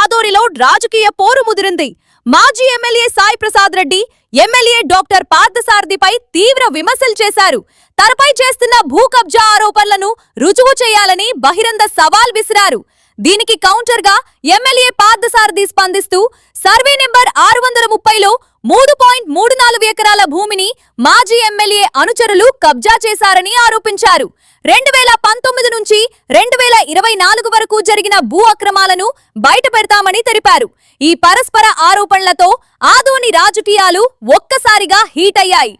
ఆదోనిలో రాజకీయ పోరు ముదిరింది. మాజీ MLA Sai Prasad Reddy MLA doctor పార్థసారథిపై తీవ్ర విమర్శలు చేశారు. తనపై చేస్తున్న భూ కబ్జా ఆరోపణలను రుజువు చేయాలని బహిరంగ సవాల్ విసిరారు. దీనికి కౌంటర్ గా ఎమ్మెల్యే పార్థసారథి స్పందిస్తూ సర్వే నెంబర్ 630లో 3.34 ఎకరాల భూమిని మాజీ ఎమ్మెల్యే అనుచరులు కబ్జా చేశారని ఆరోపించారు. 2019 నుంచి 2024 వరకు జరిగిన భూ అక్రమాలను బయటపెడతామని తెలిపారు. ఈ పరస్పర ఆరోపణలతో ఆదోని రాజకీయాలు ఒక్కసారిగా హీట్ అయ్యాయి.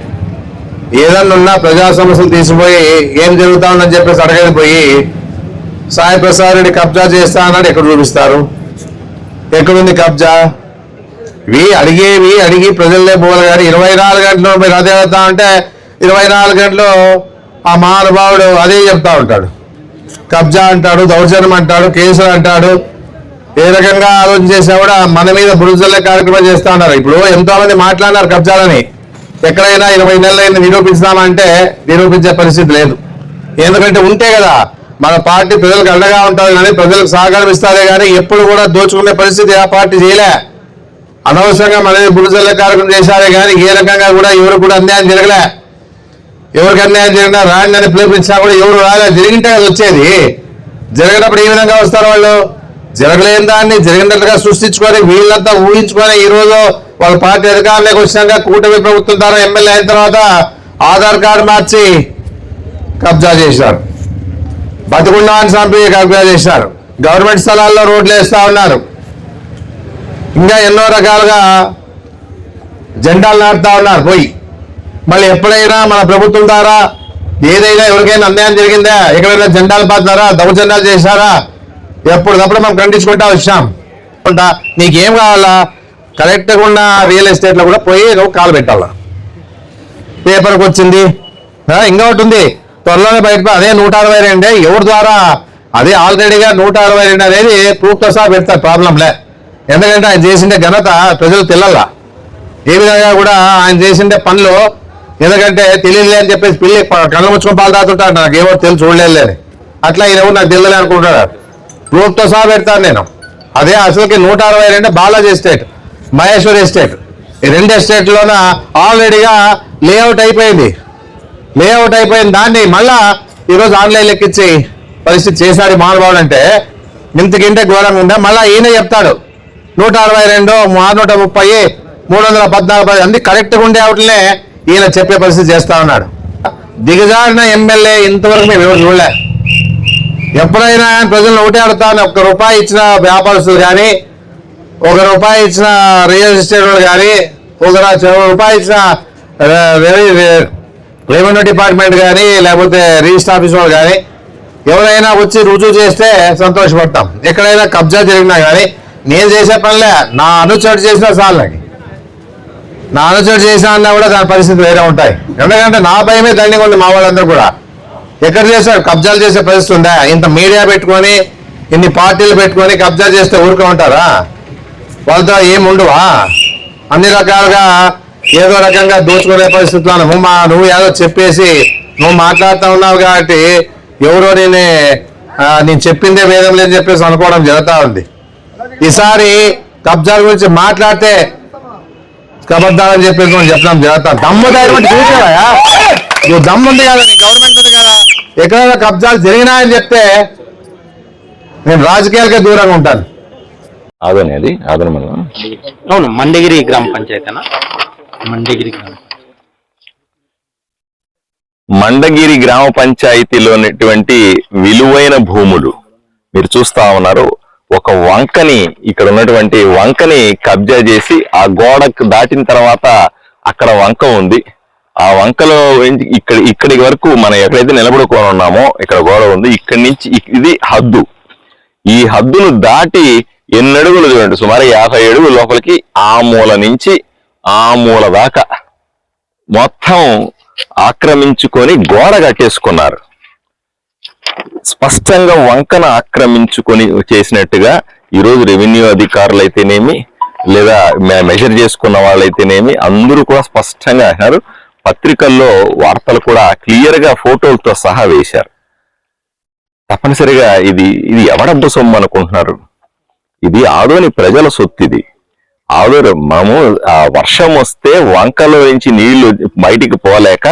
ఏదన్నా ప్రజా సమస్యలు తీసిపోయి ఏం జరుగుతా ఉందని చెప్పేసి అడగని పోయి సాయి ప్రసాద్ రెడ్డి కబ్జా చేస్తా అన్నాడు. ఎక్కడ చూపిస్తారు? ఎక్కడుంది కబ్జా? అడిగి ప్రజలే పోవాలి కానీ 24 గంటలు మీరు అదే వెళ్తా ఉంటే 24 గంటలు ఆ మహానుభావుడు అదే చెప్తా ఉంటాడు. కబ్జా అంటాడు, దౌర్జన్యం అంటాడు, కేసులు అంటాడు. ఏ రకంగా ఆలోచన చేసినా కూడా మన మీద బురుజులే కార్యక్రమం చేస్తూ ఉన్నారు. ఇప్పుడు ఎంతో మంది మాట్లాడినారు కబ్జాలని. ఎక్కడైనా 20 నెలలైంది నిరూపిస్తామంటే నిరూపించే పరిస్థితి లేదు. ఎందుకంటే ఉంటే కదా మన పార్టీ ప్రజలకు అండగా ఉంటుంది కానీ ప్రజలకు సహకారం ఇస్తారే కానీ ఎప్పుడు కూడా దోచుకునే పరిస్థితి ఆ పార్టీ చేయలే. అనవసరంగా మన బురుజులే కార్యక్రమం చేశారే కానీ ఏ రకంగా కూడా ఎవరు కూడా అన్యాయం జరగలే. ఎవరికి అన్యాయం జరిగినా రాండి అని పిలిపించినా కూడా ఎవరు రాలే. జరిగింటే అది వచ్చేది. జరిగినప్పుడు ఏ విధంగా వస్తారు వాళ్ళు? జరగలేని దాన్ని జరిగినట్లుగా సృష్టించుకొని వీళ్ళంతా ఊహించుకొని ఈరోజు వాళ్ళ పార్టీ అధికారంలోకి వచ్చినాక కూటమి ప్రభుత్వం ద్వారా ఎమ్మెల్యే అయిన తర్వాత ఆధార్ కార్డు మార్చి కబ్జా చేశారు. బతికుండాన్ని చంపి కబ్జా చేశారు. గవర్నమెంట్ స్థలాల్లో రోడ్లు వేస్తా ఉన్నారు. ఇంకా ఎన్నో రకాలుగా జెండాలు నాటుతా ఉన్నారు పోయి. మళ్ళీ ఎప్పుడైనా మన ప్రభుత్వం ద్వారా ఏదైనా ఎవరికైనా అన్యాయం జరిగిందా? ఎక్కడైనా జెండాలు పాతారా? దౌర్జన్యాలు చేశారా? ఎప్పటికప్పుడు మనం ఖండించుకుంటా వచ్చాం. నీకేం కావాలా? కరెక్ట్గా ఉన్న రియల్ ఎస్టేట్లో కూడా పోయి నువ్వు కాలు పెట్టాలా. పేపర్కి వచ్చింది ఇంకా ఒకటి ఉంది త్వరలోనే బయట అదే 162 ఎవరి ద్వారా అదే ఆల్రెడీగా 162 అనేది ప్రూఫ్తో సహా పెడతారు. ప్రాబ్లంలే. ఎందుకంటే ఆయన చేసిండే ఘనత ప్రజలు తెల్లల్లా. ఏ విధంగా కూడా ఆయన చేసిండే పనులు ఎందుకంటే తెలియలే అని చెప్పేసి పిల్లి కళ్ళ ముచ్చుకొని పాలు తాగుతుంటాడు. నాకు ఏమో తెలిసి చూడలేదు అని అట్లా ఈయన నాకు తెలియలే అనుకుంటాడు. ప్రూఫ్తో సహా పెడతాను నేను. అదే అసలుకి 162 బాలాజీ ఎస్టేట్, మహేశ్వరి ఎస్టేట్, ఈ 2 ఎస్టేట్లోన ఆల్రెడీగా లేఅవుట్ అయిపోయింది. దాన్ని మళ్ళా ఈరోజు ఆన్లైన్ లెక్కించి పరిస్థితి చేశాడు మహానుభావుడు. అంటే ఇంతకింటే ఘోరంగా ఉందా? మళ్ళీ ఈయన చెప్తాడు 162, 630, 314 అన్ని కరెక్ట్గా ఉండే వాటినే ఈయన చెప్పే పరిస్థితి చేస్తా ఉన్నాడు. దిగజారిన ఎమ్మెల్యే ఇంతవరకు మేము ఎవరు చూడలే. ఎప్పుడైనా ప్రజలను ఒకటే అడుగుతాను, ₹1 ఇచ్చిన వ్యాపారస్తులు కానీ, ₹1 ఇచ్చిన రియల్ ఎస్టేట్ వాళ్ళు కానీ, ₹1 ఇచ్చిన రెవెన్యూ డిపార్ట్మెంట్ కానీ, లేకపోతే రిజిస్టర్ ఆఫీస్ వాళ్ళు కానీ ఎవరైనా వచ్చి రుజువు చేస్తే సంతోషపడతాం. ఎక్కడైనా కబ్జా జరిగినా కానీ నేను చేసే పనిలే, నా అనుచరుడు చేసినా చాలు. నా అనుచరుడు చేసినా అన్నా కూడా దాని పరిస్థితి వేరే ఉంటాయి. ఎందుకంటే నా భయమే దండిగా ఉంది. మా వాళ్ళందరూ కూడా ఎక్కడ చేశారు? కబ్జాలు చేసే పరిస్థితి ఉందా? ఇంత మీడియా పెట్టుకొని ఇన్ని పార్టీలు పెట్టుకొని కబ్జా చేస్తే ఊరుకో ఉంటారా? వాళ్ళతో ఏముండవా? అన్ని రకాలుగా ఏదో రకంగా దోచుకునే పరిస్థితుల్లో నువ్వు ఏదో చెప్పేసి నువ్వు మాట్లాడుతూ ఉన్నావు కాబట్టి ఎవరో నేను చెప్పిందే వేదం లేదని చెప్పేసి అనుకోవడం జరుగుతూ ఉంది. ఈసారి కబ్జాల గురించి మాట్లాడితే కబద్దాలని చెప్పేసి మనం చెప్పడం జరుగుతా. దమ్ము ధైర్యం చూసావా? నువ్వు దమ్ము ఉంది కదా, నీ గవర్నమెంట్ ఉంది కదా, ఎక్కడైనా కబ్జాలు జరిగినాయని చెప్తే నేను రాజకీయాలకే దూరంగా ఉంటాను. అవును, మండగిరి గ్రామ పంచాయతీ. మండగిరి గ్రామ పంచాయతీలోనేటువంటి విలువైన భూములు మీరు చూస్తా ఉన్నారు. ఒక వంకని, ఇక్కడ ఉన్నటువంటి వంకని కబ్జా చేసి ఆ గోడకు దాటిన తర్వాత అక్కడ వంక ఉంది. ఆ వంకలో ఇక్కడి వరకు మనం ఎక్కడైతే నిలబడుకొని ఉన్నామో ఇక్కడ గోడ ఉంది. ఇక్కడి నుంచి ఇది హద్దు. ఈ హద్దును దాటి ఎన్ని అడుగులు చూడండి, సుమారు 50 అడుగుల లోపలికి ఆ మూల నుంచి ఆ మూల దాకా మొత్తం ఆక్రమించుకొని గోడ కట్టేసుకున్నారు. స్పష్టంగా వంకన ఆక్రమించుకొని చేసినట్టుగా ఈరోజు రెవెన్యూ అధికారులు అయితేనేమి లేదా మెజర్ చేసుకున్న వాళ్ళైతేనేమి అందరూ కూడా స్పష్టంగా అన్నారు. పత్రికల్లో వార్తలు కూడా క్లియర్ గా ఫోటోలతో సహా వేశారు. తప్పనిసరిగా ఇది ఎవడబ్బు సొమ్ము అనుకుంటున్నారు? ఇది ఆదోని ప్రజల సొత్తు. ఇది ఆదోని మనము వర్షం వస్తే వంకలో నుంచి నీళ్లు బయటికి పోలేక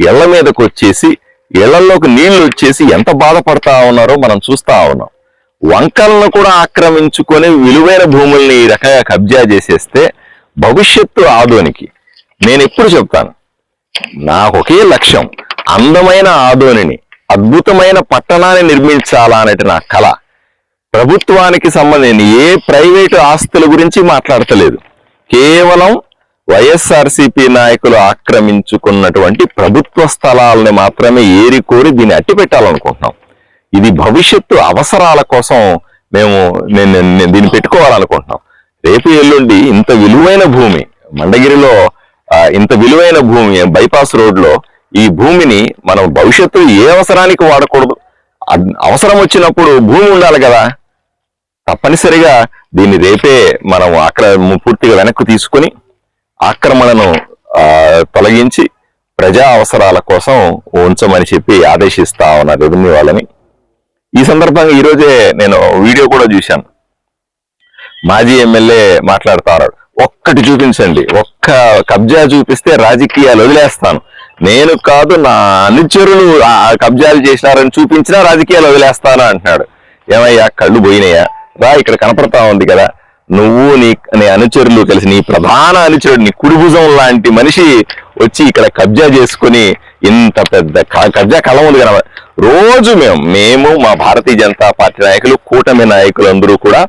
ఇళ్ల మీదకి వచ్చేసి ఇళ్లలోకి నీళ్లు వచ్చేసి ఎంత బాధపడతా ఉన్నారో మనం చూస్తా ఉన్నాం. వంకలను కూడా ఆక్రమించుకొని విలువైన భూముల్ని ఈ రకంగా కబ్జా చేసేస్తే భవిష్యత్తు ఆదోనికి, నేను ఎప్పుడు చెప్తాను, నాకు ఒకే లక్ష్యం, అందమైన ఆదోనిని, అద్భుతమైన పట్టణాన్ని నిర్మించాలా అనేది నా కళ. ప్రభుత్వానికి సంబంధించిన ఏ ప్రైవేటు ఆస్తుల గురించి మాట్లాడతలేదు, కేవలం వైఎస్ఆర్సీపీ నాయకులు ఆక్రమించుకున్నటువంటి ప్రభుత్వ స్థలాలని మాత్రమే ఏరికోరి దీన్ని అట్టి పెట్టాలనుకుంటున్నాం. ఇది భవిష్యత్తు అవసరాల కోసం మేము దీన్ని పెట్టుకోవాలనుకుంటున్నాం. రేపు ఎల్లుండి ఇంత విలువైన భూమి మండగిరిలో, ఇంత విలువైన భూమి బైపాస్ రోడ్లో ఈ భూమిని మనం భవిష్యత్తు ఏ అవసరానికి వాడకూడదు. అవసరం వచ్చినప్పుడు భూమి ఉండాలి కదా. తప్పనిసరిగా దీన్ని రేపే మనం పూర్తిగా వెనక్కు తీసుకుని ఆక్రమణను తొలగించి ప్రజా అవసరాల కోసం ఉంచమని చెప్పి ఆదేశిస్తా ఉన్నారు రెవెన్యూ వాళ్ళని. ఈ సందర్భంగా ఈరోజే నేను వీడియో కూడా చూశాను. మాజీ ఎమ్మెల్యే మాట్లాడుతున్నారు, ఒక్కటి చూపించండి, ఒక్క కబ్జా చూపిస్తే రాజకీయాలు వదిలేస్తాను, నేను కాదు నా అనుచరులు కబ్జాలు చేసినారని చూపించినా రాజకీయాలు వదిలేస్తాను అంటున్నాడు. ఏమయ్యా కళ్ళు పోయినాయా? రా, ఇక్కడ కనపడతా ఉంది కదా, నువ్వు నీ అనుచరులు కలిసి, నీ ప్రధాన అనుచరుడు, నీ కుడిభుజం లాంటి మనిషి వచ్చి ఇక్కడ కబ్జా చేసుకుని ఇంత పెద్ద కబ్జా కళ ఉంది కదా. రోజు మేము మా భారతీయ జనతా పార్టీ నాయకులు, కూటమి నాయకులందరూ కూడా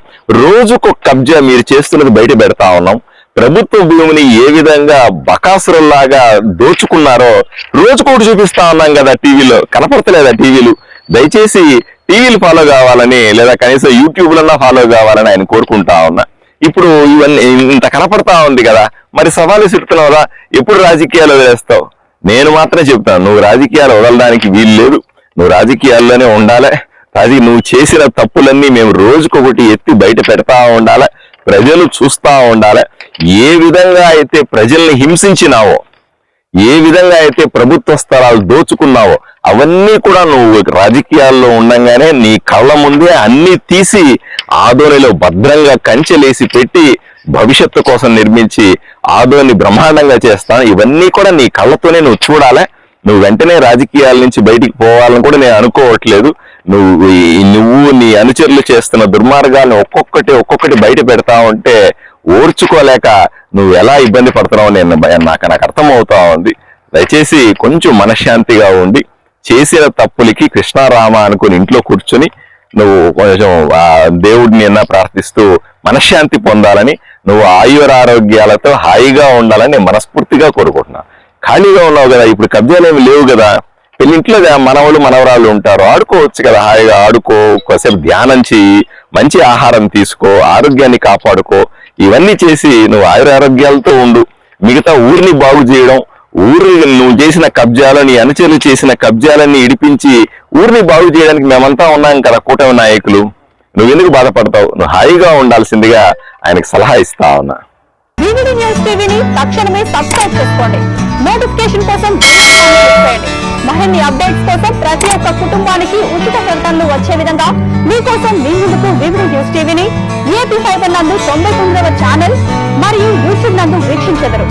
రోజుకు కబ్జా మీరు చేస్తున్నది బయట పెడతా ఉన్నాం. ప్రభుత్వ భూమిని ఏ విధంగా బకాసురుల్లాగా దోచుకున్నారో రోజుకోటి చూపిస్తా ఉన్నాం కదా. టీవీలో కనపడతలేదా? టీవీలు దయచేసి టీవీలు ఫాలో కావాలని, లేదా కనీసం యూట్యూబ్లన్నా ఫాలో కావాలని ఆయన కోరుకుంటా ఉన్నా. ఇప్పుడు ఇవన్నీ ఇంత కనపడతా ఉంది కదా, మరి సవాలు చెప్తున్నావురా, ఎప్పుడు రాజకీయాలు వదిలేస్తావు? నేను మాత్రం చెప్తాను, నువ్వు రాజకీయాలు వదలడానికి వీలు లేదు, నువ్వు రాజకీయాల్లోనే ఉండాలి. నువ్వు చేసిన తప్పులన్నీ మేము రోజుకొకటి ఎత్తి బయట పెడతా ఉండాలి, ప్రజలు చూస్తా ఉండాలి. ఏ విధంగా అయితే ప్రజల్ని హింసించినావో, ఏ విధంగా అయితే ప్రభుత్వ స్థలాలు దోచుకున్నావో అవన్నీ కూడా నువ్వు రాజకీయాల్లో ఉండంగానే నీ కళ్ళ ముందే అన్ని తీసి ఆదోనిలో భద్రంగా కంచెలేసి పెట్టి భవిష్యత్తు కోసం నిర్మించి ఆదోని బ్రహ్మాండంగా చేస్తాను. ఇవన్నీ కూడా నీ కళ్ళతోనే నువ్వు చూడాలి. నువ్వు వెంటనే రాజకీయాల నుంచి బయటికి పోవాలని కూడా నేను అనుకోవట్లేదు. నువ్వు నీ అనుచరులు చేస్తున్న దుర్మార్గాలను ఒక్కొక్కటి బయట పెడతా ఉంటే ఓర్చుకోలేక నువ్వు ఎలా ఇబ్బంది పడుతున్నావు నాకు అర్థమవుతా ఉంది. దయచేసి కొంచెం మనశ్శాంతిగా ఉండి చేసిన తప్పులకి కృష్ణారామ అనుకుని ఇంట్లో కూర్చొని నువ్వు కొంచెం దేవుడిని ప్రార్థిస్తూ మనశ్శాంతి పొందాలని, నువ్వు ఆయురారోగ్యాలతో హాయిగా ఉండాలని నేను మనస్ఫూర్తిగా కోరుకుంటున్నా. ఖాళీగా ఉన్నావు కదా, ఇప్పుడు కబ్జాలు ఏమి లేవు కదా, ఇంట్లో మనవలు మనవరాళ్ళు ఉంటారు, ఆడుకోవచ్చు కదా, హాయిగా ఆడుకో, కాసేపు ధ్యానం చెయ్యి, మంచి ఆహారం తీసుకో, ఆరోగ్యాన్ని కాపాడుకో. ఇవన్నీ చేసి నువ్వు ఆయురారోగ్యాలతో ఉండు. మిగతా ఊరిని బాగు చేయడం, నువ్వు చేసిన కబ్జాలు, నీ అనుచరులు చేసిన కబ్జాలన్నీ ఇడిపించి ఊరిని బాగు చేయడానికి మేమంతా ఉన్నాం కదా కూటమి నాయకులు. నువ్వెందుకు బాధపడతావు? నువ్వు హాయిగా ఉండాల్సిందిగా ఆయనకు సలహా ఇస్తా ఉన్నా. వివిడి న్యూస్ టీవీని తక్షణమే సబ్స్క్రైబ్ చేసుకోండి. నోటిఫికేషన్ కోసం బెల్ ఐకాన్ చేయండి. మరిన్ని అప్డేట్స్ కోసం ప్రతి ఒక్క కుటుంబానికి ఉచిత ప్రకటనలు వచ్చే విధంగా మీకోసం మీ ముందుకు వివిడి న్యూస్ టీవీని ఏపీ 5 నందు 99వ ఛానల్ మరియు యూట్యూబ్ నందు వీక్షించెదరు.